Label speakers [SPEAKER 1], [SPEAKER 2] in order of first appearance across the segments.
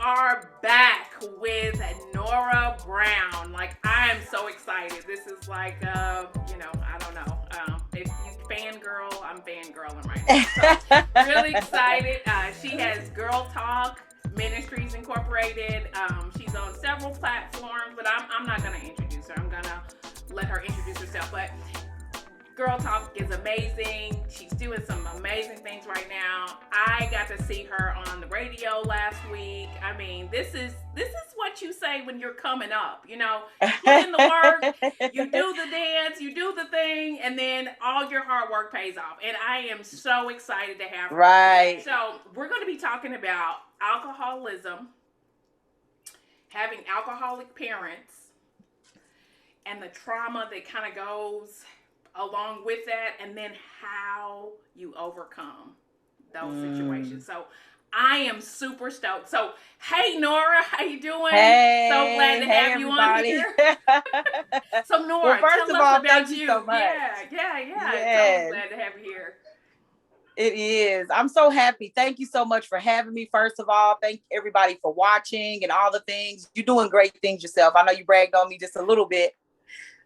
[SPEAKER 1] are back with Nora Brown. Like, I am so excited. This is like, I don't know. If you fangirl, I'm fangirling right now. So, really excited. She has Girl Talk Ministries Incorporated. She's on several platforms, but I'm not going to introduce her. I'm going to let her introduce herself. But Girl Talk is amazing. She's doing some amazing things right now. I got to see her on the radio last week. I mean, this is what you say when you're coming up. You know, you put in the work, you do the dance, you do the thing, and then all your hard work pays off. And I am so excited to have her.
[SPEAKER 2] Right.
[SPEAKER 1] So we're going to be talking about alcoholism, having alcoholic parents, and the trauma that kind of goes along with that, and then how you overcome those situations. So I am super stoked. So hey Nora, how you doing?
[SPEAKER 2] Hey,
[SPEAKER 1] so glad to have you
[SPEAKER 2] everybody.
[SPEAKER 1] on here. So Nora,
[SPEAKER 2] well, first
[SPEAKER 1] tell
[SPEAKER 2] of
[SPEAKER 1] us
[SPEAKER 2] all,
[SPEAKER 1] about
[SPEAKER 2] thank
[SPEAKER 1] you.
[SPEAKER 2] you so much.
[SPEAKER 1] Yeah.
[SPEAKER 2] Yes.
[SPEAKER 1] So glad to have you here.
[SPEAKER 2] It is. I'm so happy. Thank you so much for having me. First of all, thank everybody for watching and all the things. You're doing great things yourself. I know you bragged on me just a little bit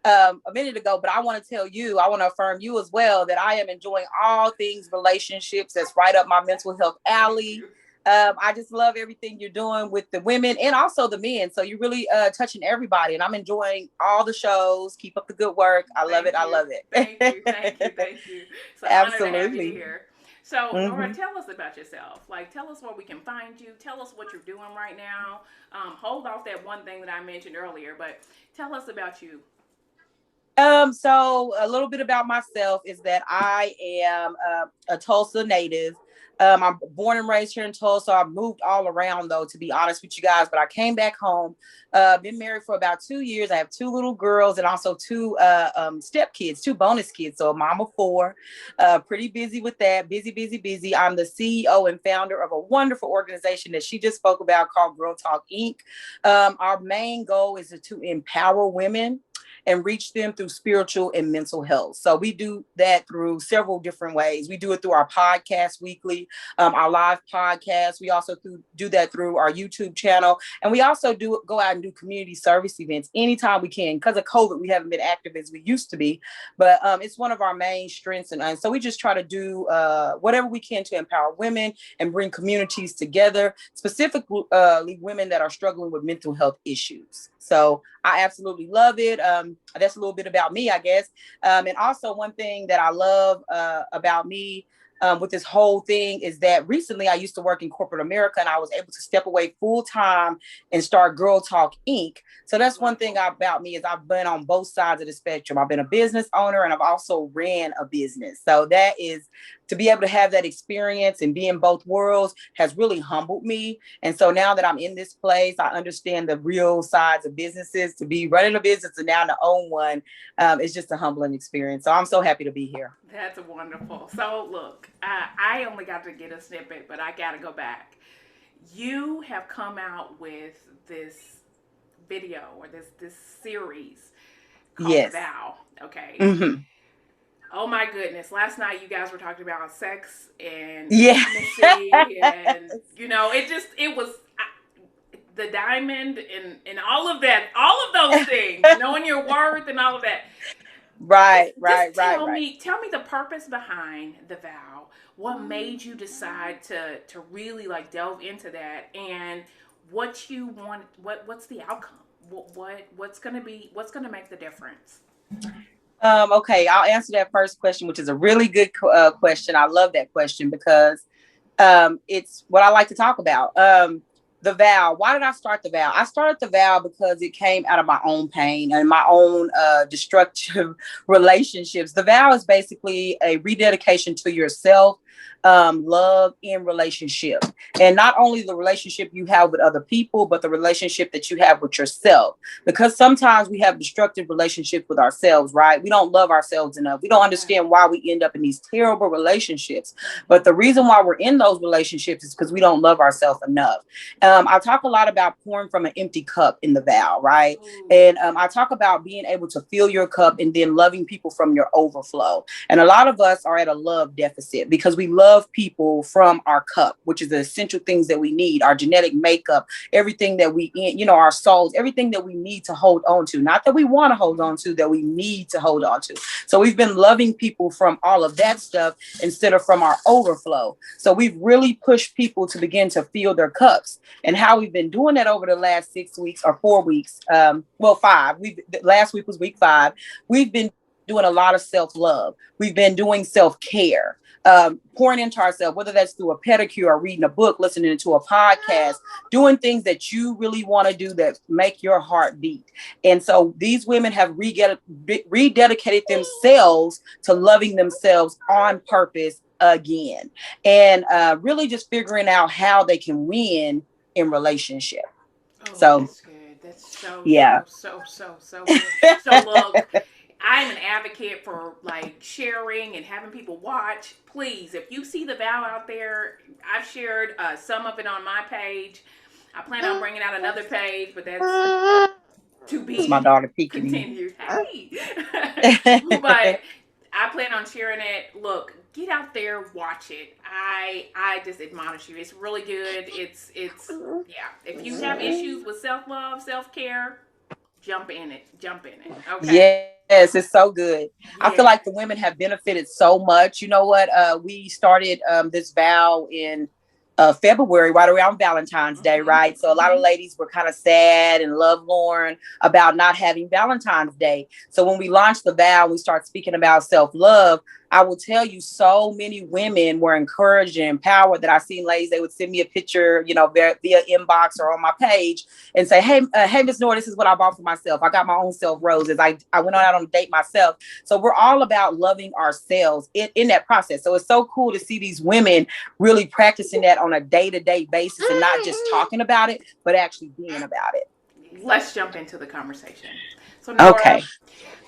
[SPEAKER 2] a minute ago, but I want to tell you, I want to affirm you as well that I am enjoying all things relationships. That's right up my mental health alley. I just love everything you're doing with the women and also the men. So you're really touching everybody, and I'm enjoying all the shows. Keep up the good work. I love it.
[SPEAKER 1] Thank you. So
[SPEAKER 2] Absolutely.
[SPEAKER 1] Honored to have you here. So Nora, tell us about yourself. Like, tell us where we can find you. Tell us what you're doing right now. Hold off that one thing that I mentioned earlier, but tell us about you.
[SPEAKER 2] So a little bit about myself is that I am a Tulsa native. I'm born and raised here in Tulsa. I've moved all around though, to be honest with you guys, but I came back home, been married for about 2 years. I have 2 little girls and also 2 step kids, 2 bonus kids. So a mom of 4, pretty busy with that. Busy. I'm the CEO and founder of a wonderful organization that she just spoke about called Girl Talk Inc. Our main goal is to empower women and reach them through spiritual and mental health. So we do that through several different ways. We do it through our podcast weekly, our live podcast. We also do that through our YouTube channel. And we also go out and do community service events anytime we can. Because of COVID, we haven't been active as we used to be. But it's one of our main strengths. And so we just try to do whatever we can to empower women and bring communities together, specifically women that are struggling with mental health issues. So I absolutely love it. That's a little bit about me, I guess. And also one thing that I love about me with this whole thing is that recently I used to work in corporate America and I was able to step away full time and start Girl Talk Inc. So that's one thing about me is I've been on both sides of the spectrum. I've been a business owner and I've also ran a business. So that is to be able to have that experience and be in both worlds has really humbled me. And so now that I'm in this place, I understand the real sides of businesses. To be running a business and now to own one is just a humbling experience. So I'm so happy to be here.
[SPEAKER 1] That's wonderful. So look, I only got to get a snippet, but I got to go back. You have come out with this video or this series called The Vow. Okay.
[SPEAKER 2] Mm-hmm.
[SPEAKER 1] Oh my goodness. Last night you guys were talking about sex and
[SPEAKER 2] intimacy
[SPEAKER 1] and it was the diamond and all of that, all of those things, knowing your worth and all of that.
[SPEAKER 2] Right.
[SPEAKER 1] Tell me the purpose behind The Vow. What made you decide to really like delve into that, and what you want? What's the outcome? What's gonna make the difference?
[SPEAKER 2] Okay, I'll answer that first question, which is a really good question. I love that question because it's what I like to talk about. The vow. Why did I start the vow? I started the vow because it came out of my own pain and my own destructive relationships. The vow is basically a rededication to yourself, love, and relationship. And not only the relationship you have with other people, but the relationship that you have with yourself. Because sometimes we have destructive relationships with ourselves, right? We don't love ourselves enough. We don't understand why we end up in these terrible relationships. But the reason why we're in those relationships is because we don't love ourselves enough. I talk a lot about pouring from an empty cup in the vow, right? And I talk about being able to fill your cup and then loving people from your overflow. And a lot of us are at a love deficit because we love people from our cup, which is the essential things that we need, our genetic makeup, everything that we, our souls, everything that we need to hold on to, not that we want to hold on to, that we need to hold on to. So we've been loving people from all of that stuff instead of from our overflow. So we've really pushed people to begin to fill their cups. And how we've been doing that over the last 6 weeks or 4 weeks, 5. Last week was week 5. We've been doing a lot of self-love. We've been doing self-care, pouring into ourselves, whether that's through a pedicure or reading a book, listening to a podcast, doing things that you really want to do that make your heart beat. And so these women have rededicated themselves to loving themselves on purpose again, and really just figuring out how they can win in relationship. So
[SPEAKER 1] that's good. That's so good. So look, I'm an advocate for like sharing and having people watch. Please, if you see the vow out there, I've shared some of it on my page. I plan on bringing out another page, but that's to be
[SPEAKER 2] my daughter peeking
[SPEAKER 1] continued. Hey, but I plan on sharing it. Look, get out there, watch it. I just admonish you. It's really good. It's yeah. If you have issues with self-love, self-care, jump in it. Okay.
[SPEAKER 2] Yes, it's so good.
[SPEAKER 1] Yeah.
[SPEAKER 2] I feel like the women have benefited so much. You know what? We started this vow in February, right around Valentine's Day, right? So a lot of ladies were kind of sad and lovelorn about not having Valentine's Day. So when we launched the vow, we start speaking about self-love. I will tell you, so many women were encouraged and empowered that I seen ladies, they would send me a picture, via inbox or on my page and say, hey, Miss Nora, this is what I bought for myself. I got my own self roses. I went out on a date myself. So we're all about loving ourselves in that process. So it's so cool to see these women really practicing that on a day-to-day basis and not just talking about it, but actually being about it.
[SPEAKER 1] Let's jump into the conversation. So Nora,
[SPEAKER 2] okay.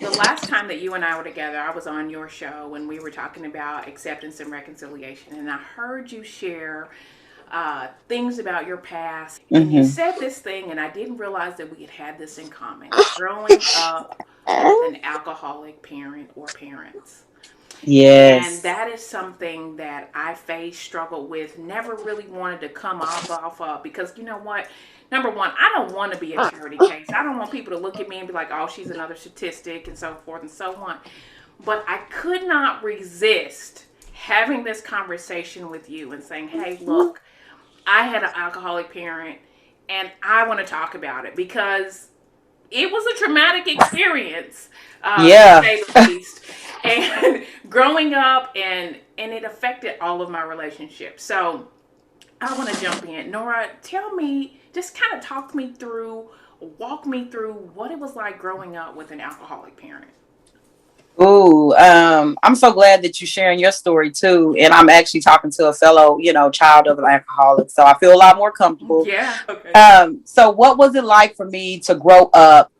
[SPEAKER 1] The last time that you and I were together, I was on your show when we were talking about acceptance and reconciliation, and I heard you share things about your past, and you said this thing, and I didn't realize that we had this in common: growing up with an alcoholic parent or parents.
[SPEAKER 2] Yes.
[SPEAKER 1] And that is something that I faced, struggled with, never really wanted to come off of, because you know what? Number one, I don't want to be a charity case. I don't want people to look at me and be like, oh, she's another statistic and so forth and so on. But I could not resist having this conversation with you and saying, hey, look, I had an alcoholic parent and I want to talk about it because it was a traumatic experience, to say the least. And growing up, and it affected all of my relationships. So I want to jump in. Nora, tell me, just kind of walk me through what it was like growing up with an alcoholic parent.
[SPEAKER 2] Ooh, I'm so glad that you're sharing your story too. And I'm actually talking to a fellow, child of an alcoholic. So I feel a lot more comfortable.
[SPEAKER 1] Yeah. Okay.
[SPEAKER 2] So what was it like for me to grow up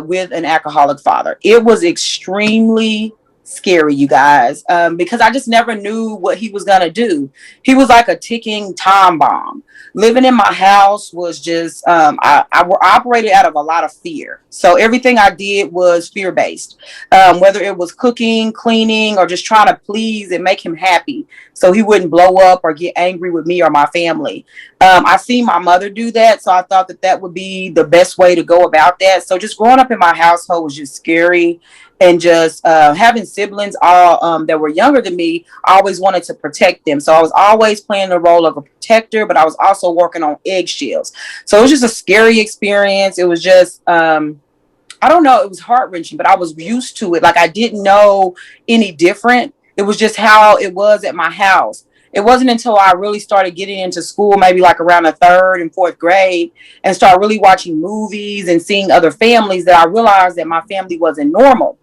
[SPEAKER 2] with an alcoholic father? It was extremely scary, you guys, because I just never knew what he was gonna do. He was like a ticking time bomb. Living in my house was just I operated out of a lot of fear. So everything I did was fear based, whether it was cooking, cleaning, or just trying to please and make him happy so he wouldn't blow up or get angry with me or my family. I seen my mother do that, so I thought that would be the best way to go about that. So just growing up in my household was just scary. And just having siblings all that were younger than me, I always wanted to protect them. So I was always playing the role of a protector, but I was also working on eggshells. So it was just a scary experience. It was just, I don't know, it was heart-wrenching, but I was used to it. Like I didn't know any different. It was just how it was at my house. It wasn't until I really started getting into school, maybe like around the 3rd and 4th grade, and start really watching movies and seeing other families, that I realized that my family wasn't normal.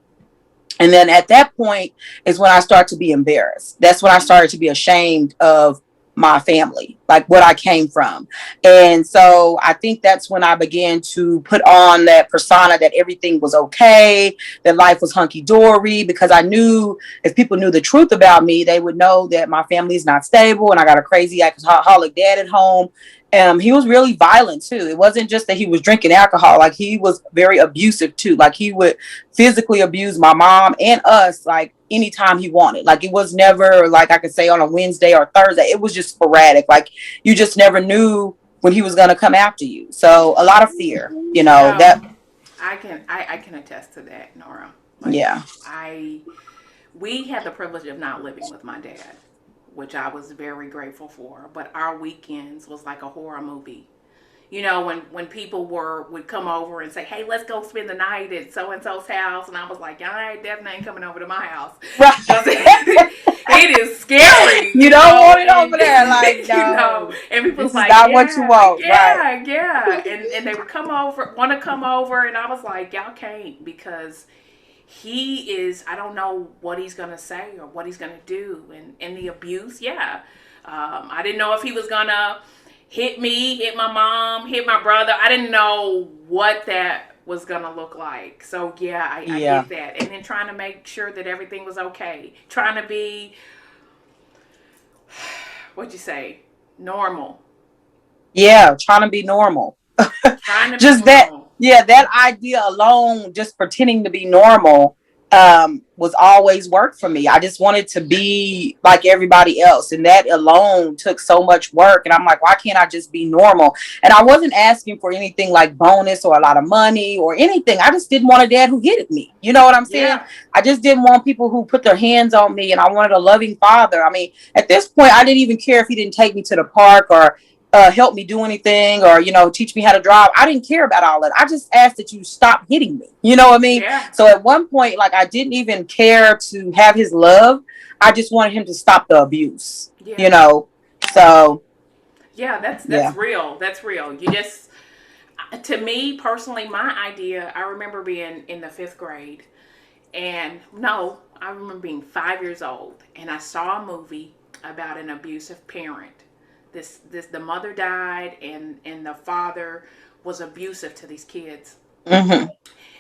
[SPEAKER 2] And then at that point is when I started to be embarrassed. That's when I started to be ashamed of my family, like what I came from. And so I think that's when I began to put on that persona that everything was okay, that life was hunky-dory, because I knew if people knew the truth about me, they would know that my family is not stable and I got a crazy alcoholic dad at home. He was really violent too. It wasn't just that he was drinking alcohol. Like, he was very abusive too. Like, he would physically abuse my mom and us, like, anytime he wanted. Like, it was never like I could say on a Wednesday or Thursday. It was just sporadic. Like, you just never knew when he was going to come after you. So a lot of fear,
[SPEAKER 1] Oh,
[SPEAKER 2] that.
[SPEAKER 1] I can attest to that, Nora. Like
[SPEAKER 2] Yeah.
[SPEAKER 1] I we had the privilege of not living with my dad, which I was very grateful for. But our weekends was like a horror movie. You know, when people would come over and say, "Hey, let's go spend the night at so and so's house," and I was like, "I definitely ain't coming over to my house because
[SPEAKER 2] Right.
[SPEAKER 1] it is scary."
[SPEAKER 2] You
[SPEAKER 1] You
[SPEAKER 2] don't
[SPEAKER 1] know,
[SPEAKER 2] want it
[SPEAKER 1] and
[SPEAKER 2] over there. Like,
[SPEAKER 1] and people's
[SPEAKER 2] this is
[SPEAKER 1] like,
[SPEAKER 2] not what you
[SPEAKER 1] "Yeah,
[SPEAKER 2] want. Right.
[SPEAKER 1] yeah, yeah," and they would want to come over, and I was like, "Y'all can't because." He is, I don't know what he's going to say or what he's going to do. And the abuse, yeah. I didn't know if he was going to hit me, hit my mom, hit my brother. I didn't know what that was going to look like. So, yeah, I
[SPEAKER 2] Yeah.
[SPEAKER 1] get that. And then trying to make sure that everything was okay. Trying to be, what'd you say, normal.
[SPEAKER 2] Yeah. Trying to be normal.
[SPEAKER 1] Trying to be
[SPEAKER 2] Just that,
[SPEAKER 1] normal.
[SPEAKER 2] yeah, that idea alone, just pretending to be normal, was always work for me. I just wanted to be like everybody else, and that alone took so much work. And I'm like, why can't I just be normal? And I wasn't asking for anything like bonus or a lot of money or anything. I just didn't want a dad who hit me. You know what I'm saying?
[SPEAKER 1] Yeah.
[SPEAKER 2] I just didn't want people who put their hands on me, and I wanted a loving father. I mean, at this point, I didn't even care if he didn't take me to the park or help me do anything, or teach me how to drive. I didn't care about all that. I just asked that you stop hitting me. You know what I mean?
[SPEAKER 1] Yeah.
[SPEAKER 2] So at one point, like, I didn't even care to have his love. I just wanted him to stop the abuse.
[SPEAKER 1] Yeah.
[SPEAKER 2] You know. So
[SPEAKER 1] Yeah,
[SPEAKER 2] yeah.
[SPEAKER 1] that's real. That's real. You just to me personally, my idea, I remember being in the fifth grade, and no, I remember being 5 years old, and I saw a movie about an abusive parent. The mother died, and the father was abusive to these kids.
[SPEAKER 2] Hmm.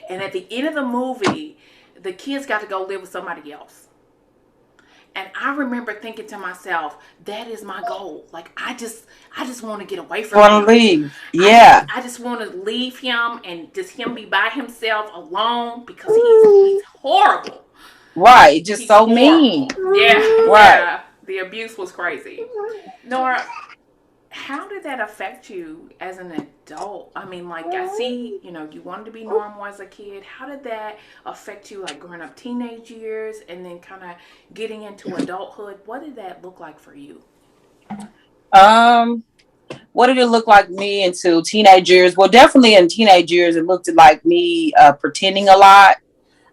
[SPEAKER 1] And at the end of the movie, the kids got to go live with somebody else. And I remember thinking to myself, that is my goal. Like I just want to get away from
[SPEAKER 2] Want to
[SPEAKER 1] him.
[SPEAKER 2] leave?
[SPEAKER 1] I just
[SPEAKER 2] Yeah.
[SPEAKER 1] I just want to leave him and just him be by himself alone because he's horrible.
[SPEAKER 2] Right. Just
[SPEAKER 1] He's
[SPEAKER 2] so mean.
[SPEAKER 1] horrible. Yeah,
[SPEAKER 2] Right.
[SPEAKER 1] yeah. The abuse was crazy. Nora, how did that affect you as an adult? I mean, like, I see, you wanted to be normal as a kid. How did that affect you, like, growing up teenage years and then kind of getting into adulthood? What did that look like for you?
[SPEAKER 2] Um. What did it look like me into teenage years? Well, definitely in teenage years, it looked like me pretending a lot.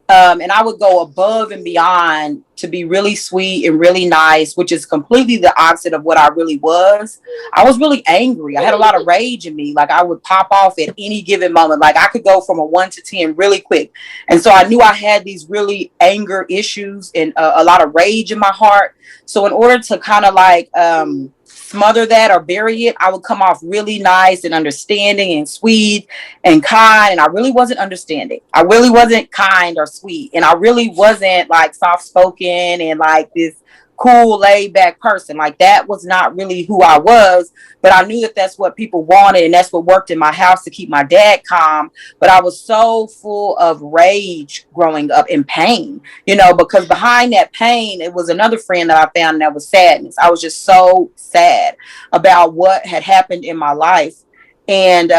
[SPEAKER 2] And I would go above and beyond to be really sweet and really nice, which is completely the opposite of what I really was. I was really angry. I had a lot of rage in me. Like, I would pop off at any given moment. Like, I could go from a 1 to 10 really quick. And so I knew I had these really anger issues and a lot of rage in my heart. So in order to kind of like smother that or bury it, I would come off really nice and understanding and sweet and kind. And I really wasn't understanding. I really wasn't kind or sweet. And I really wasn't like soft spoken and like this cool, laid back person. Like, that was not really who I was. But I knew that that's what people wanted. And that's what worked in my house to keep my dad calm. But I was so full of rage growing up in pain, because behind that pain, it was another friend that I found, that was sadness. I was just so sad about what had happened in my life. And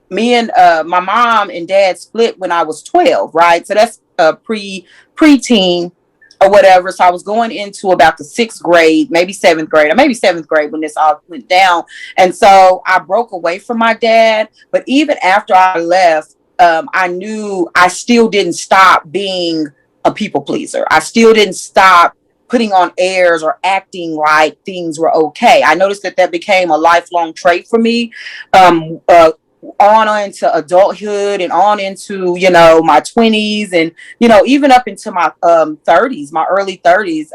[SPEAKER 2] me and my mom and dad split when I was 12, right? So that's preteen or whatever. So I was going into about the sixth grade, maybe seventh grade, or maybe seventh grade when this all went down. And so I broke away from my dad. But even after I left, I knew I still didn't stop being a people pleaser. I still didn't stop putting on airs or acting like things were okay. I noticed that became a lifelong trait for me. Um, uh, on into adulthood and on into my 20s, and even up into my 30s, my early 30s,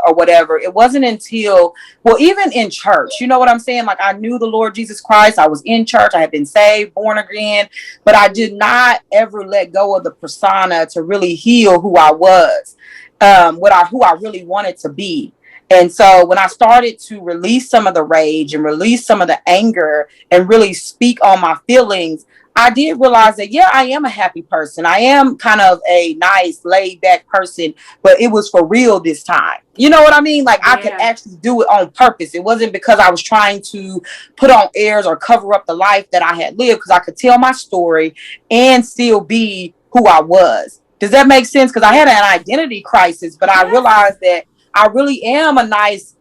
[SPEAKER 2] or whatever. It wasn't until, well, even in church, you know what I'm saying, like, I knew the Lord Jesus Christ. I was in church. I had been saved, born again, but I did not ever let go of the persona to really heal who I was, who I really wanted to be. And so when I started to release some of the rage and release some of the anger and really speak on my feelings, I did realize that, yeah, I am a happy person. I am kind of a nice, laid back person, but it was for real this time. You know what I mean? Like I could
[SPEAKER 1] Yeah.
[SPEAKER 2] actually do it on purpose. It wasn't because I was trying to put on airs or cover up the life that I had lived, because I could tell my story and still be who I was. Does that make sense? Because I had an identity crisis, but I
[SPEAKER 1] Yes.
[SPEAKER 2] realized that I really am a nice,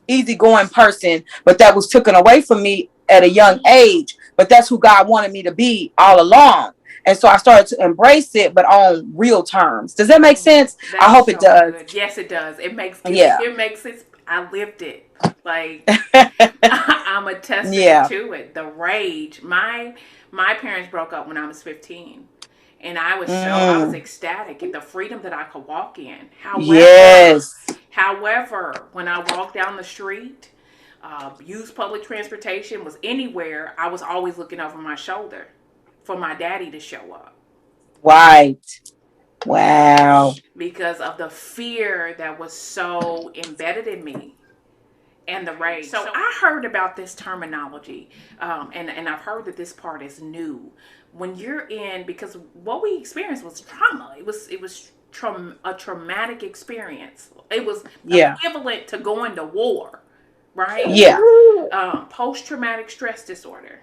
[SPEAKER 2] easygoing person, but that was taken away from me at a young age. But that's who God wanted me to be all along. And so I started to embrace it, but on real terms. Does that make sense? I
[SPEAKER 1] That's
[SPEAKER 2] hope it
[SPEAKER 1] so
[SPEAKER 2] does.
[SPEAKER 1] good. Yes, it does. It makes
[SPEAKER 2] Yeah.
[SPEAKER 1] it makes it. I lived it. Like I'm a testament
[SPEAKER 2] Yeah.
[SPEAKER 1] to it. The rage. My parents broke up when I was 15. And I was
[SPEAKER 2] Mm.
[SPEAKER 1] ecstatic at the freedom that I could walk in.
[SPEAKER 2] Yes.
[SPEAKER 1] However, when I walked down the street, use public transportation, was anywhere, I was always looking over my shoulder for my daddy to show up
[SPEAKER 2] Right. Wow.
[SPEAKER 1] because of the fear that was so embedded in me and the rage. So I heard about this terminology, and I've heard that this part is new. When you're in, because what we experienced was trauma. It was a traumatic experience. It was
[SPEAKER 2] Yeah.
[SPEAKER 1] equivalent to going to war, right?
[SPEAKER 2] Yeah.
[SPEAKER 1] Post traumatic stress disorder,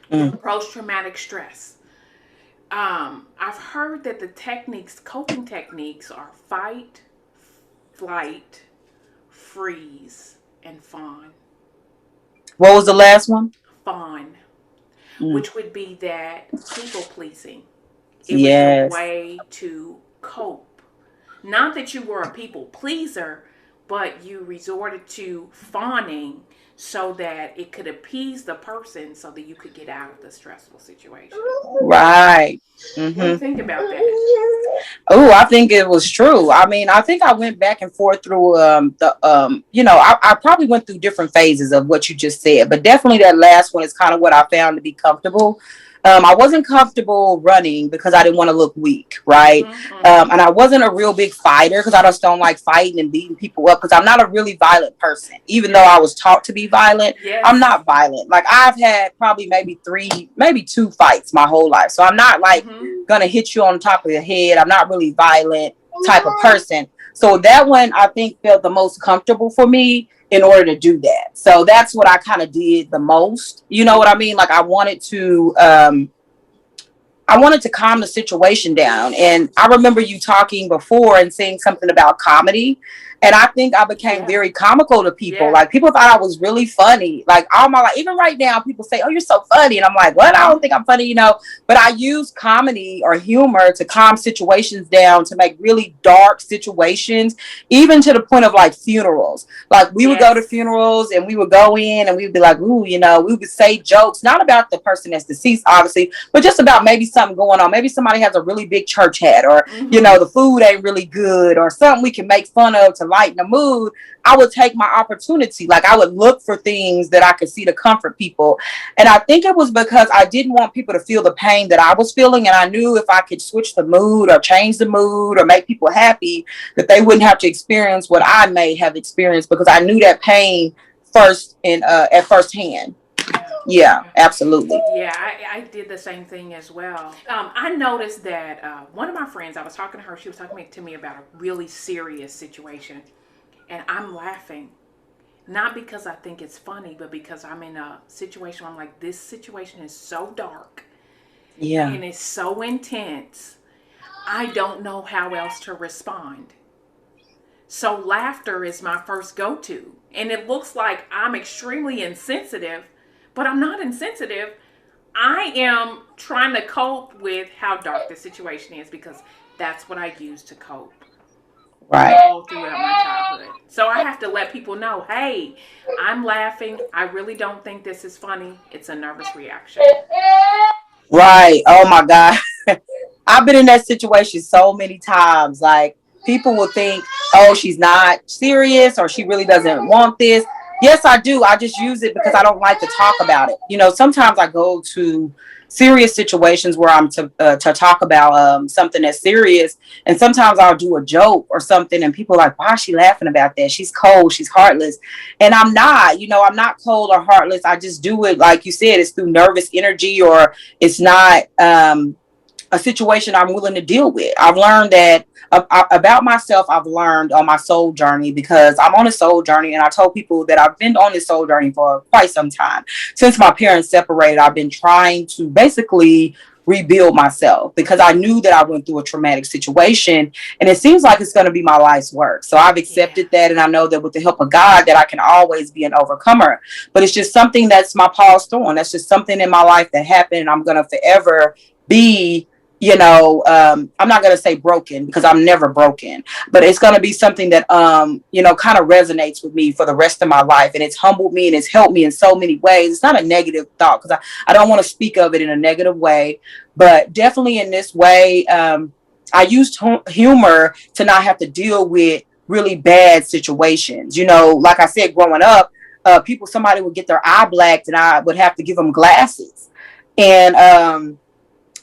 [SPEAKER 2] Mm.
[SPEAKER 1] post traumatic stress. I've heard that the coping techniques are fight, flight, freeze, and fawn.
[SPEAKER 2] What was the last one?
[SPEAKER 1] Fawn,
[SPEAKER 2] Mm.
[SPEAKER 1] which would be that people pleasing. It was your
[SPEAKER 2] Yes.
[SPEAKER 1] way to cope. Not that you were a people pleaser, but you resorted to fawning so that it could appease the person so that you could get out of the stressful situation.
[SPEAKER 2] Right.
[SPEAKER 1] What do you
[SPEAKER 2] Mm-hmm.
[SPEAKER 1] think about that?
[SPEAKER 2] Oh, I think it was true. I mean, I think I went back and forth through I probably went through different phases of what you just said, but definitely that last one is kind of what I found to be comfortable. I wasn't comfortable running because I didn't want to look weak, right?
[SPEAKER 1] Mm-hmm, mm-hmm.
[SPEAKER 2] And I wasn't a real big fighter because I just don't like fighting and beating people up, because I'm not a really violent person. Even though I was taught to be violent, I'm
[SPEAKER 1] Yes.
[SPEAKER 2] not violent. Like I've had probably maybe three, maybe two fights my whole life. So I'm not like
[SPEAKER 1] Mm-hmm.
[SPEAKER 2] gonna hit you on the top of your head. I'm not really violent type of person. So that one I think felt the most comfortable for me in order to do that. So that's what I kind of did the most. You know what I mean? Like I wanted to calm the situation down. And I remember you talking before and saying something about comedy. And I think I became
[SPEAKER 1] Yeah.
[SPEAKER 2] very comical to people.
[SPEAKER 1] Yeah.
[SPEAKER 2] Like people thought I was really funny. Like all my life, even right now, people say, "Oh, you're so funny," and I'm like, "What? I don't think I'm funny," you know. But I use comedy or humor to calm situations down, to make really dark situations, even to the point of like funerals. Like we would go to
[SPEAKER 1] Yes.
[SPEAKER 2] funerals and we would go in and we would be like, "Ooh," you know, we would say jokes, not about the person that's deceased, obviously, but just about maybe something going on. Maybe somebody has a really big church hat, or you know, the food ain't really good, or something we can make fun of to lighten the mood. I would take my opportunity. Like I would look for things that I could see to comfort people. And I think it was because I didn't want people to feel the pain that I was feeling. And I knew if I could switch the mood or change the mood or make people happy, that they wouldn't have to experience what I may have experienced, because I knew that pain first in at first hand. Yeah, absolutely.
[SPEAKER 1] Yeah, I did the same thing as well. I noticed that one of my friends, I was talking to her, she was talking to me about a really serious situation. And I'm laughing, not because I think it's funny, but because I'm in a situation where I'm like, this situation is so dark.
[SPEAKER 2] Yeah.
[SPEAKER 1] And it's so intense. I don't know how else to respond. So laughter is my first go-to. And it looks like I'm extremely insensitive, but I'm not insensitive. I am trying to cope with how dark the situation is, because that's what I use to cope.
[SPEAKER 2] Right.
[SPEAKER 1] All throughout my childhood. So I have to let people know, hey, I'm laughing. I really don't think this is funny. It's a nervous reaction.
[SPEAKER 2] Right. Oh my God. I've been in that situation so many times. Like people will think, "Oh, she's not serious," or "She really doesn't want this." Yes, I do. I just use it because I don't like to talk about it. You know, sometimes I go to serious situations where I'm to talk about something that's serious. And sometimes I'll do a joke or something and people are like, why is she laughing about that? She's cold, she's heartless. And I'm not, I'm not cold or heartless. I just do it, like you said, it's through nervous energy, or it's not a situation I'm willing to deal with. I've learned that about myself. I've learned on my soul journey, because I'm on a soul journey, and I told people that I've been on this soul journey for quite some time. Since my parents separated, I've been trying to basically rebuild myself, because I knew that I went through a traumatic situation, and it seems like it's going to be my life's work. So I've accepted that, and I know that with the help of God that I can always be an overcomer. But it's just something that's my Paul's thorn. That's just something in my life that happened, and I'm going to forever be, I'm not going to say broken, because I'm never broken, but it's going to be something that, kind of resonates with me for the rest of my life. And it's humbled me and it's helped me in so many ways. It's not a negative thought, because I don't want to speak of it in a negative way, but definitely in this way, I used humor to not have to deal with really bad situations. Like I said, growing up, somebody would get their eye blacked and I would have to give them glasses.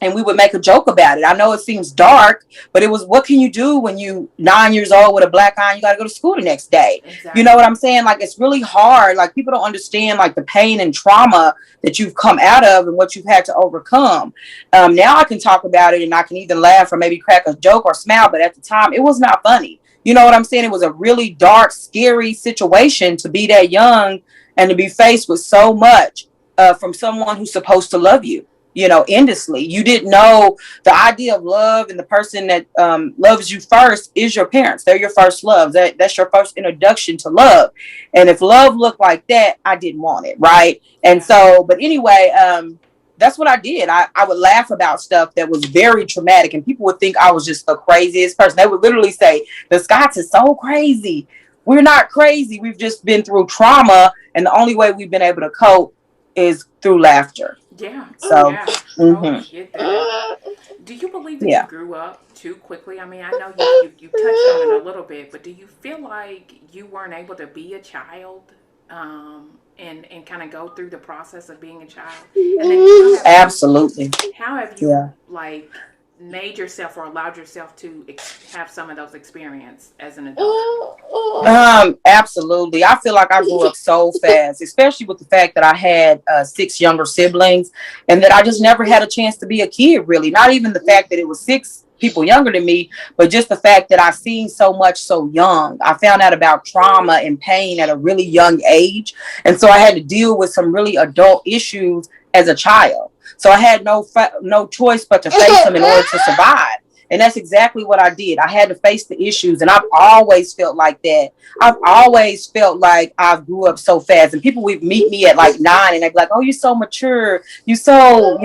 [SPEAKER 2] And we would make a joke about it. I know it seems dark, but it was, what can you do when you 9 years old with a black eye and you got to go to school the next day? Exactly. You know what I'm saying? Like, it's really hard. Like, people don't understand like the pain and trauma that you've come out of and what you've had to overcome. Now I can talk about it and I can either laugh or maybe crack a joke or smile, but at the time it was not funny. You know what I'm saying? It was a really dark, scary situation to be that young and to be faced with so much from someone who's supposed to love you, endlessly. You didn't know the idea of love, and the person that loves you first is your parents. They're your first love. That's your first introduction to love. And if love looked like that, I didn't want it, right? And so, but anyway, that's what I did. I would laugh about stuff that was very traumatic, and people would think I was just the craziest person. They would literally say, the Scots is so crazy. We're not crazy. We've just been through trauma, and the only way we've been able to cope is through laughter.
[SPEAKER 1] Yeah.
[SPEAKER 2] So,
[SPEAKER 1] yeah. Oh, get that. Do you believe that you grew up too quickly? I mean, I know you touched on it a little bit, but do you feel like you weren't able to be a child, and kind of go through the process of being a child? And then
[SPEAKER 2] absolutely.
[SPEAKER 1] How have you like made yourself or allowed yourself to have some of those experiences as an adult?
[SPEAKER 2] Absolutely. I feel like I grew up so fast, especially with the fact that I had 6 younger siblings, and that I just never had a chance to be a kid, really. Not even the fact that it was 6 people younger than me, but just the fact that I seen so much so young. I found out about trauma and pain at a really young age. And so I had to deal with some really adult issues as a child. So I had no choice but to face them in order to survive. And that's exactly what I did. I had to face the issues. And I've always felt like that. I've always felt like I grew up so fast. And people would meet me at like 9 and they'd be like, oh, you're so mature. You so,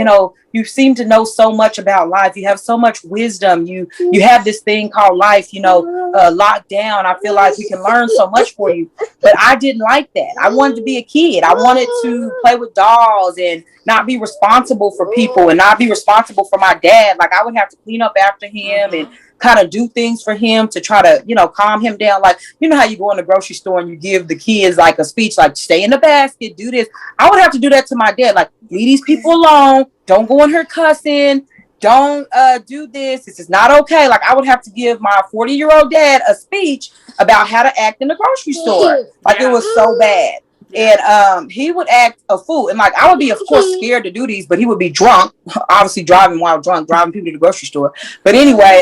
[SPEAKER 2] you seem to know so much about life. You have so much wisdom. You have this thing called life, locked down. I feel like we can learn so much for you. But I didn't like that. I wanted to be a kid. I wanted to play with dolls and not be responsible for people and not be responsible for my dad. Like, I would have to clean up after him and kind of do things for him to try to, calm him down. Like, how you go in the grocery store and you give the kids like a speech, like, stay in the basket, do this. I would have to do that to my dad. Like, leave these people alone. Don't go in here cussing. Don't do this. This is not okay. Like, I would have to give my 40-year-old dad a speech about how to act in the grocery store. Like, it was so bad. And he would act a fool. And like, I would be, of course, scared to do these, but he would be drunk, obviously driving while drunk, driving people to the grocery store. But anyway,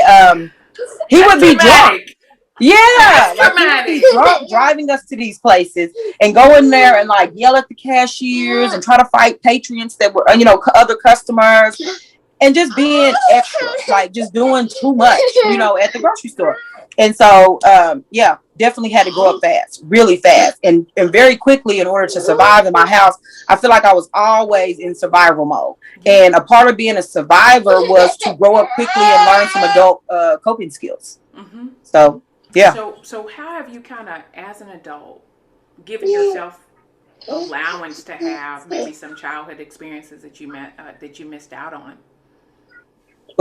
[SPEAKER 2] he would be drunk. Yeah, like, he would be drunk, driving us to these places and go in there and like yell at the cashiers and try to fight patrons that were, other customers, and just being extra, like just doing too much, at the grocery store. And so, definitely had to grow up fast, really fast, and very quickly in order to survive in my house. I feel like I was always in survival mode. And a part of being a survivor was to grow up quickly and learn some adult coping skills. Mm-hmm. So, yeah.
[SPEAKER 1] So how have you kind of, as an adult, given yourself allowance to have maybe some childhood experiences that you missed out on?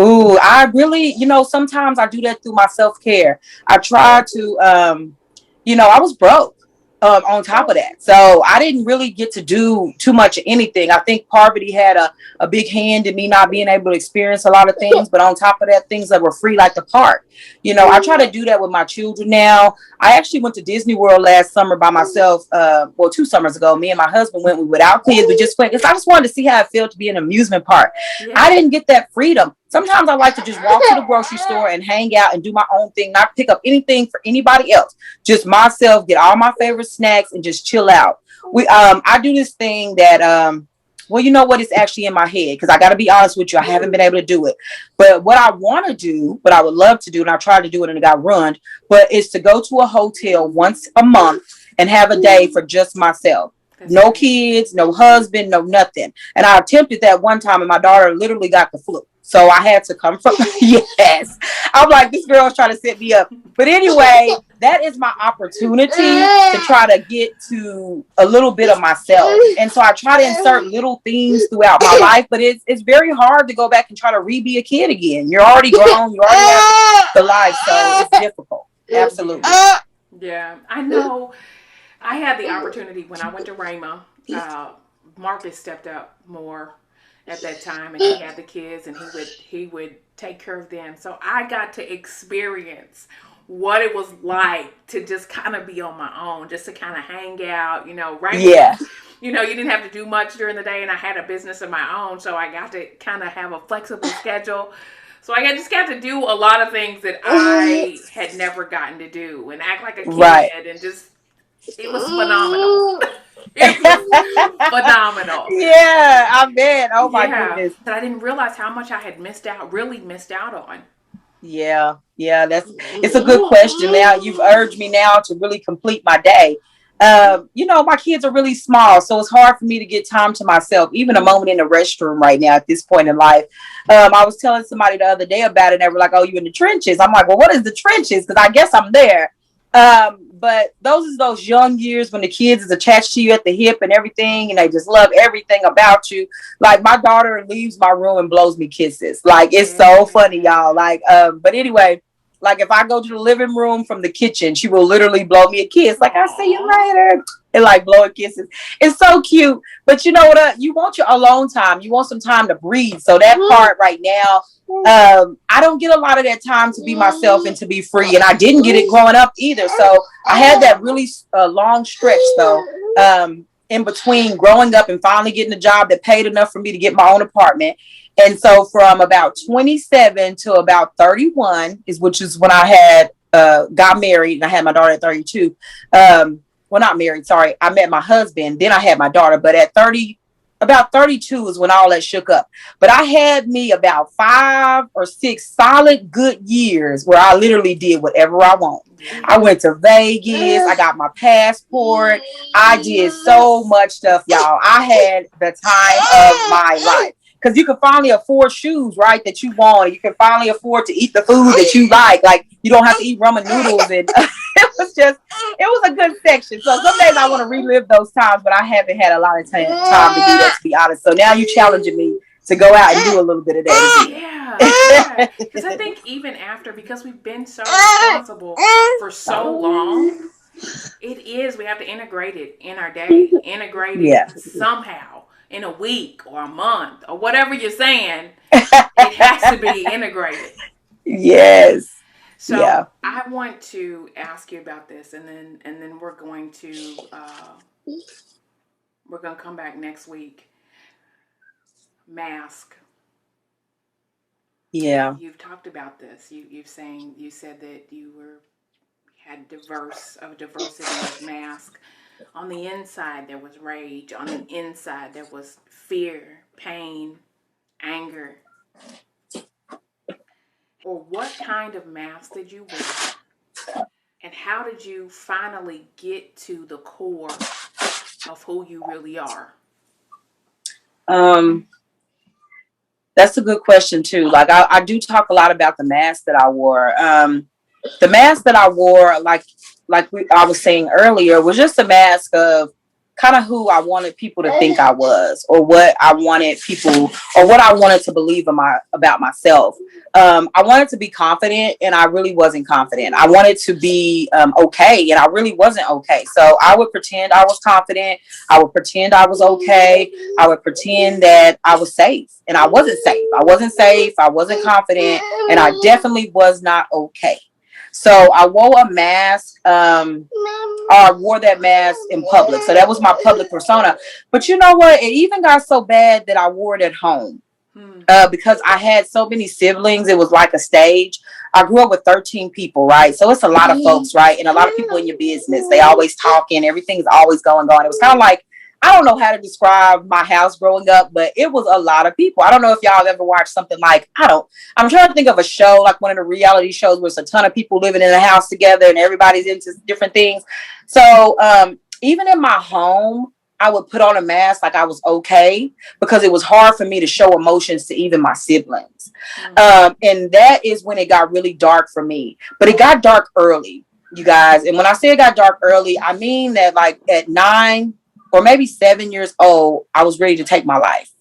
[SPEAKER 2] Ooh, I really, sometimes I do that through my self-care. I try to, I was broke. on top of that. So I didn't really get to do too much of anything. I think poverty had a big hand in me not being able to experience a lot of things. But on top of that, things that were free, like the park. I try to do that with my children now. I actually went to Disney World last summer by myself. 2 summers ago, me and my husband went without kids. We just went because I just wanted to see how it felt to be in an amusement park.
[SPEAKER 1] Yeah.
[SPEAKER 2] I didn't get that freedom. Sometimes I like to just walk to the grocery store and hang out and do my own thing, not pick up anything for anybody else. Just myself, get all my favorite snacks and just chill out. I do this thing that you know what, it's actually in my head, because I got to be honest with you, I haven't been able to do it. But what I want to do, what I would love to do, and I tried to do it and it got ruined, but it's to go to a hotel once a month and have a day for just myself. No kids, no husband, no nothing. And I attempted that one time and my daughter literally got the flu. So I had to come from, yes. I'm like, this girl's trying to set me up. But anyway, that is my opportunity to try to get to a little bit of myself. And so I try to insert little things throughout my life, but it's very hard to go back and try to be a kid again. You're already grown. You already have the life. So it's difficult. Absolutely.
[SPEAKER 1] Yeah, I know. I had the opportunity when I went to Rhema. Marcus stepped up more at that time, and he had the kids, and he would take care of them. So I got to experience what it was like to just kind of be on my own, just to kind of hang out. Rhema,
[SPEAKER 2] yeah.
[SPEAKER 1] You didn't have to do much during the day, and I had a business of my own, so I got to kind of have a flexible schedule. So I just got to do a lot of things that I had never gotten to do, and act like a kid,
[SPEAKER 2] right.
[SPEAKER 1] and just, it was phenomenal. It was phenomenal.
[SPEAKER 2] Yeah, I bet. Oh my goodness.
[SPEAKER 1] But I didn't realize how much I had really missed out on.
[SPEAKER 2] Yeah, it's a good question. Now you've urged me now to really complete my day. My kids are really small, so it's hard for me to get time to myself, even a moment in the restroom right now at this point in life. I was telling somebody the other day about it, and they were like, "Oh, you in the trenches?" I'm like, "Well, what is the trenches?" Because I guess I'm there. But those young years when the kids is attached to you at the hip and everything, and they just love everything about you. Like, my daughter leaves my room and blows me kisses. Like, it's so funny, y'all. Like, but anyway, like, if I go to the living room from the kitchen, she will literally blow me a kiss. Like, I'll see you later. And like blowing kisses. It's so cute. But you know what? You want your alone time. You want some time to breathe. So that part right now, I don't get a lot of that time to be myself and to be free. And I didn't get it growing up either. So I had that really long stretch, though, in between growing up and finally getting a job that paid enough for me to get my own apartment. And so from about 27 to about 31 which is when I had got married, and I had my daughter at 32. Well, not married, sorry. I met my husband, then I had my daughter. But at about 32 is when all that shook up. But I had me about 5 or 6 solid good years where I literally did whatever I want. I went to Vegas. I got my passport. I did so much stuff, y'all. I had the time of my life. Because you can finally afford shoes, right, that you want. You can finally afford to eat the food that you like. Like, you don't have to eat ramen noodles. And it was a good section. So some days I want to relive those times, but I haven't had a lot of time to do that, to be honest. So now you're challenging me to go out and do a little bit of that again.
[SPEAKER 1] Yeah. Because I think even after, because we've been so responsible for so long, we have to integrate it in our day. Integrate it somehow. In a week or a month or whatever you're saying, it has to be integrated.
[SPEAKER 2] Yes.
[SPEAKER 1] So I want to ask you about this, and then we're going to come back next week. Mask.
[SPEAKER 2] Yeah.
[SPEAKER 1] You've talked about this. You said that you had a diversity of mask. On the inside, there was rage. On the inside, there was fear, pain, anger. Or what kind of mask did you wear? And how did you finally get to the core of who you really are?
[SPEAKER 2] That's a good question, too. Like, I do talk a lot about the mask that I wore. The mask that I wore, I was saying earlier, was just a mask of kind of who I wanted people to think I was, or what I wanted people, or what I wanted to believe about myself. I wanted to be confident, and I really wasn't confident. I wanted to be okay, and I really wasn't okay. So I would pretend I was confident. I would pretend I was okay. I would pretend that I was safe, and I wasn't safe. I wasn't safe. I wasn't confident, and I definitely was not okay. So I wore a mask, or I wore that mask in public. So that was my public persona. But you know what? It even got so bad that I wore it at home. Because I had so many siblings, it was like a stage. I grew up with 13 people, right? So it's a lot of folks, right? And a lot of people in your business. They always talking. Everything's always going on. It was kind of like, I don't know how to describe my house growing up, but it was a lot of people. I don't know if y'all have ever watched something like, I'm trying to think of a show, like one of the reality shows where it's a ton of people living in a house together and everybody's into different things. So even in my home, I would put on a mask like I was okay, because it was hard for me to show emotions to even my siblings. And that is when it got really dark for me. But it got dark early, you guys. And when I say it got dark early, I mean that like at 9 or maybe 7 years old, I was ready to take my life.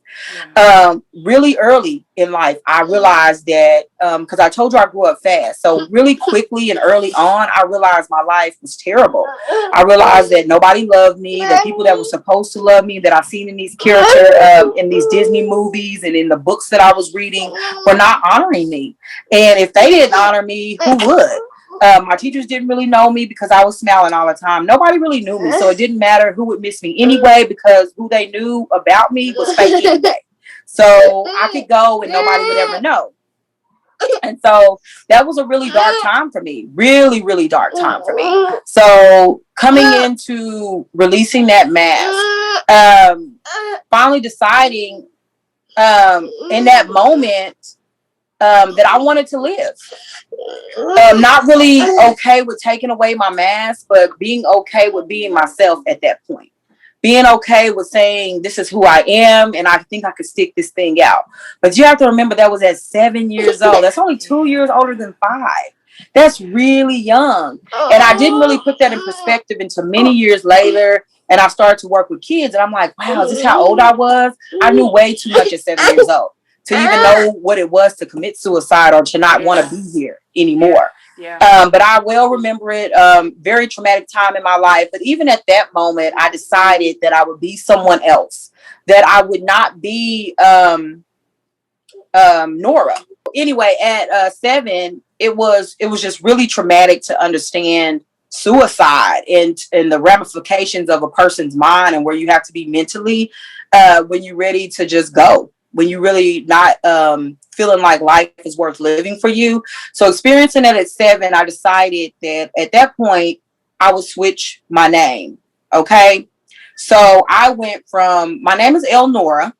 [SPEAKER 2] Really early in life, I realized that, because I told you I grew up fast. So really quickly and early on, I realized my life was terrible. I realized that nobody loved me, that people that were supposed to love me, that I've seen in these characters, in these Disney movies and in the books that I was reading, were not honoring me. And if they didn't honor me, who would? My teachers didn't really know me because I was smiling all the time. Nobody really knew me. So it didn't matter who would miss me anyway, because who they knew about me was fake anyway. So I could go and nobody would ever know. And so that was a really dark time for me. Really, really dark time for me. So coming into releasing that mask, finally deciding in that moment that I wanted to live. Not really okay with taking away my mask, but being okay with being myself at that point. Being okay with saying, this is who I am, and I think I could stick this thing out. But you have to remember that was at 7 years old. That's only 2 years older than 5. That's really young. And I didn't really put that in perspective until many years later. And I started to work with kids, and I'm like, wow, is this how old I was? I knew way too much at 7 years old to even know what it was to commit suicide or to not want to be here anymore. But I well remember it. Very traumatic time in my life. But even at that moment, I decided that I would be someone else, that I would not be Nora. Anyway, at 7, it was just really traumatic to understand suicide and the ramifications of a person's mind, and where you have to be mentally when you're ready to just go, when you're really not feeling like life is worth living for you. So experiencing that at 7, I decided that at that point I would switch my name. Okay. So I went from, my name is Elnora,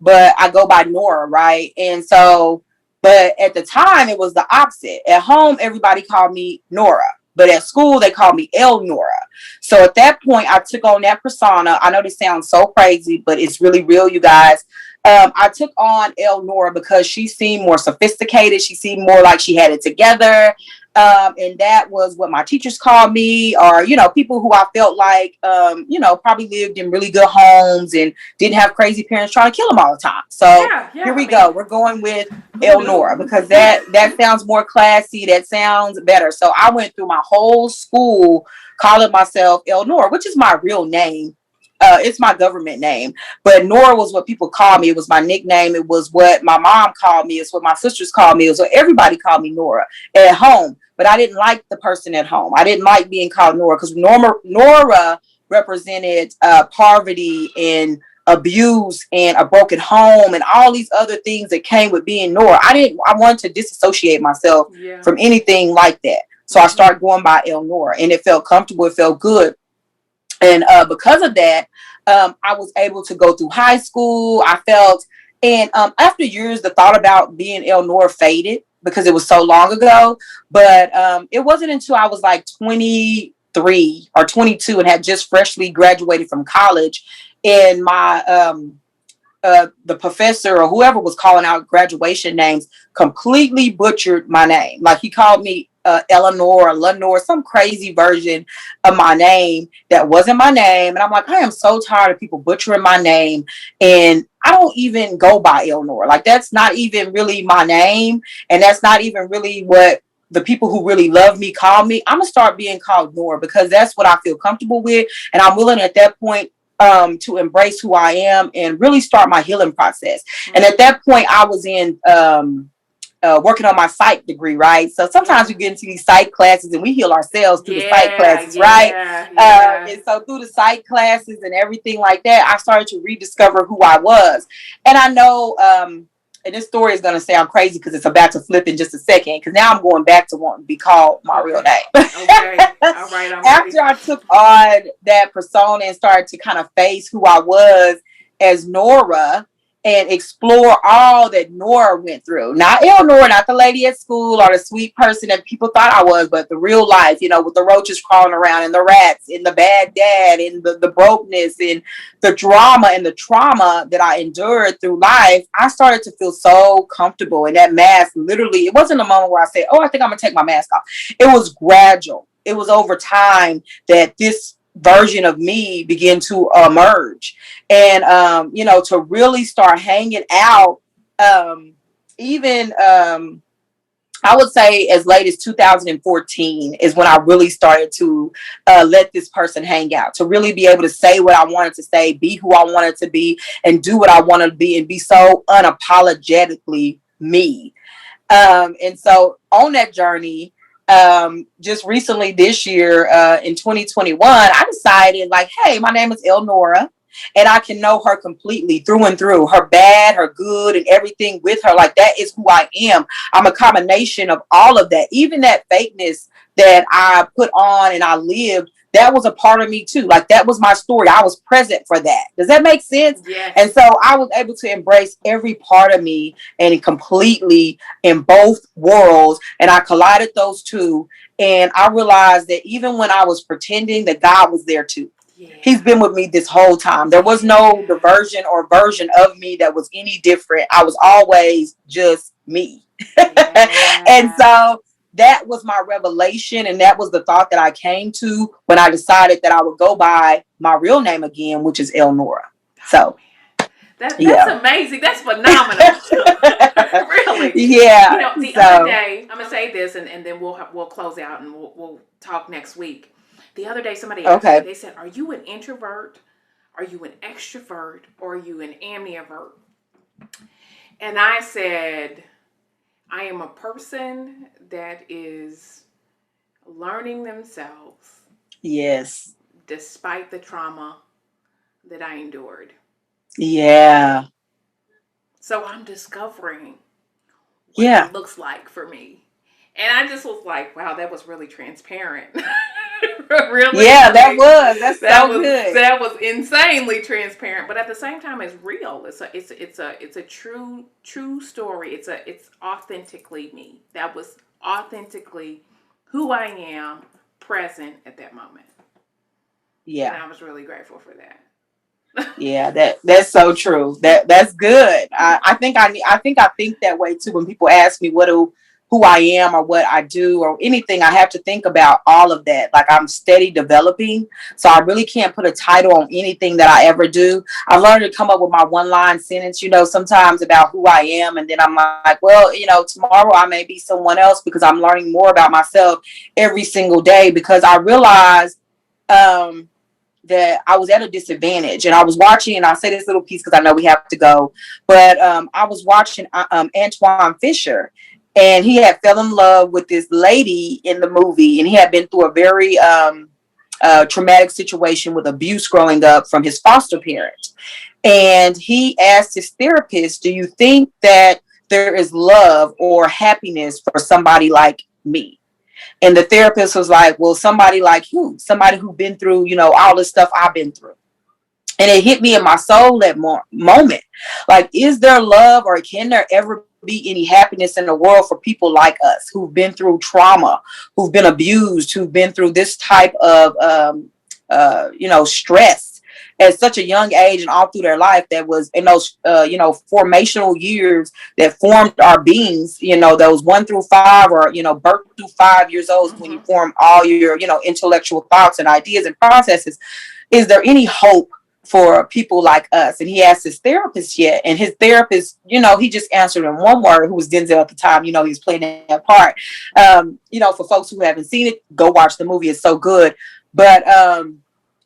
[SPEAKER 2] but I go by Nora, right? And so, but at the time it was the opposite. At home, everybody called me Nora, but at school they called me Elnora. So at that point I took on that persona. I know this sounds so crazy, but it's really real, you guys. I took on Elnora because she seemed more sophisticated. She seemed more like she had it together. And that was what my teachers called me, or, people who I felt like, probably lived in really good homes and didn't have crazy parents trying to kill them all the time. So here we go. We're going with Elnora because that sounds more classy. That sounds better. So I went through my whole school calling myself Elnora, which is my real name. It's my government name, but Nora was what people called me. It was my nickname. It was what my mom called me. It's what my sisters called me. It was what everybody called me Nora at home. But I didn't like the person at home. I didn't like being called Nora because Nora represented poverty and abuse and a broken home and all these other things that came with being Nora. I wanted to disassociate myself from anything like that. So I started going by Elnora, and it felt comfortable. It felt good. And because of that, I was able to go through high school. I felt, and after years, the thought about being Elnora faded because it was so long ago. But it wasn't until I was like 23 or 22 and had just freshly graduated from college, and my the professor or whoever was calling out graduation names completely butchered my name. Like he called me Eleanor, Lenore, some crazy version of my name that wasn't my name. And I'm like, I am so tired of people butchering my name. And I don't even go by Elnora. Like, that's not even really my name. And that's not even really what the people who really love me call me. I'm going to start being called Nora because that's what I feel comfortable with. And I'm willing at that point to embrace who I am and really start my healing process. And at that point, I was in working on my psych degree, right? So sometimes we get into these psych classes and we heal ourselves through the psych classes, right? And so through the psych classes and everything like that, I started to rediscover who I was. And I know, and this story is going to sound crazy because it's about to flip in just a second, because now I'm going back to wanting to be called my real name.
[SPEAKER 1] Okay. All right.
[SPEAKER 2] After I took on that persona and started to kind of face who I was as Nora, and explore all that Nora went through. Not Elnora, not the lady at school or the sweet person that people thought I was, but the real life, with the roaches crawling around and the rats and the bad dad and the brokenness and the drama and the trauma that I endured through life. I started to feel so comfortable. And that mask, literally, it wasn't a moment where I said, oh, I think I'm going to take my mask off. It was gradual. It was over time that this version of me begin to emerge, and to really start hanging out, even I would say as late as 2014 is when I really started to let this person hang out, to really be able to say what I wanted to say, be who I wanted to be, and do what I wanted to be, and be so unapologetically me. And so on that journey, just recently this year, in 2021, I decided, like, hey, my name is Elnora, and I can know her completely through and through, her bad, her good, and everything with her. Like, that is who I am. I'm a combination of all of that. Even that fakeness that I put on and I lived, that was a part of me too. Like, that was my story. I was present for that. Does that make sense?
[SPEAKER 1] Yeah.
[SPEAKER 2] And so I was able to embrace every part of me and completely in both worlds. And I collided those two. And I realized that even when I was pretending, that God was there too. Yeah. He's been with me this whole time. There was no diversion or version of me that was any different. I was always just me. Yeah. And so that was my revelation, and that was the thought that I came to when I decided that I would go by my real name again, which is Elnora. So
[SPEAKER 1] that's amazing. That's phenomenal. Really.
[SPEAKER 2] Yeah.
[SPEAKER 1] The other day, I'm gonna say this, and then we'll close out and we'll talk next week. The other day, somebody asked me, they said, "Are you an introvert? Are you an extrovert? Or are you an ambivert?" And I said, I am a person that is learning themselves.
[SPEAKER 2] Yes.
[SPEAKER 1] Despite the trauma that I endured.
[SPEAKER 2] Yeah.
[SPEAKER 1] So I'm discovering what it looks like for me. And I just was like, wow, that was really transparent. Really?
[SPEAKER 2] Yeah, that was. That's so good.
[SPEAKER 1] That was insanely transparent, but at the same time, it's real. It's a true story. It's authentically me. That was authentically who I am, present at that moment. Yeah, and I was really grateful for that.
[SPEAKER 2] Yeah, that's so true. That's good. I think I think that way too. When people ask me who I am or what I do or anything, I have to think about all of that. Like, I'm steady developing. So I really can't put a title on anything that I ever do. I learned to come up with my one-line sentence, sometimes about who I am. And then I'm like, well, tomorrow I may be someone else, because I'm learning more about myself every single day, because I realized that I was at a disadvantage. And I was watching, and I'll say this little piece because I know we have to go, but I was watching Antoine Fisher. And he had fell in love with this lady in the movie, and he had been through a very traumatic situation with abuse growing up from his foster parents. And he asked his therapist, do you think that there is love or happiness for somebody like me? And the therapist was like, well, somebody like who? Somebody who's been through, all the stuff I've been through. And it hit me in my soul that moment. Like, is there love, or can there ever be any happiness in the world for people like us who've been through trauma, who've been abused, who've been through this type of, stress? at such a young age and all through their life, that was in those, formational years that formed our beings, those 1 through 5, or, birth through 5 years old, when you form all your, intellectual thoughts and ideas and processes. Is there any hope for people like us? And he asked his therapist yet, and his therapist, he just answered in one word, who was Denzel at the time, he was playing that part. For folks who haven't seen it, go watch the movie. It's so good. But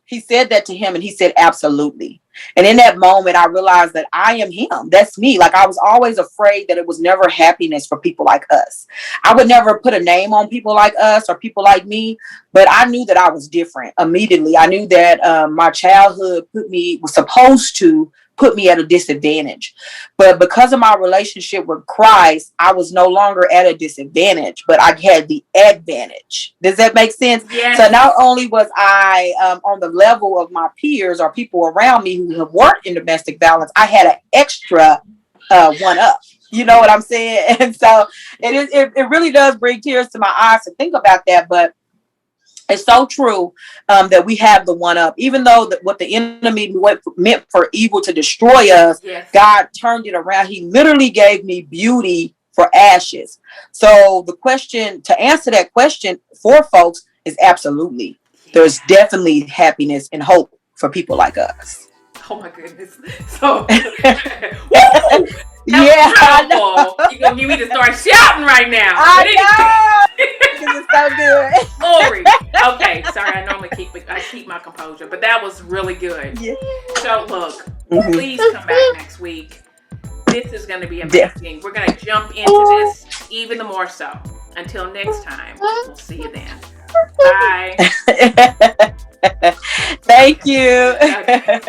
[SPEAKER 2] he said that to him, and he said, absolutely. And in that moment, I realized that I am him. That's me. Like, I was always afraid that it was never happiness for people like us. I would never put a name on people like us or people like me, but I knew that I was different immediately. I knew that my childhood was supposed to put me at a disadvantage. But because of my relationship with Christ, I was no longer at a disadvantage, but I had the advantage. Does that make sense?
[SPEAKER 1] Yes.
[SPEAKER 2] So not only was I on the level of my peers or people around me who have worked in domestic violence, I had an extra one up. You know what I'm saying? And so it really does bring tears to my eyes to think about that. But it's so true that we have the one up, even though what the enemy meant for evil to destroy us, yes, God turned it around. He literally gave me beauty for ashes. So the question, to answer that question for folks, is absolutely. There's definitely happiness and hope for people like us.
[SPEAKER 1] Oh my goodness. So,
[SPEAKER 2] yeah,
[SPEAKER 1] you're going to get me to start shouting right now.
[SPEAKER 2] I know. Because it's so good.
[SPEAKER 1] Glory. Okay, sorry, I normally keep my composure, but that was really good. Yeah. So look, please come back next week. This is going to be amazing. We're going to jump into this even more so. Until next time, we'll see you then. Bye.
[SPEAKER 2] Thank you.
[SPEAKER 1] Okay.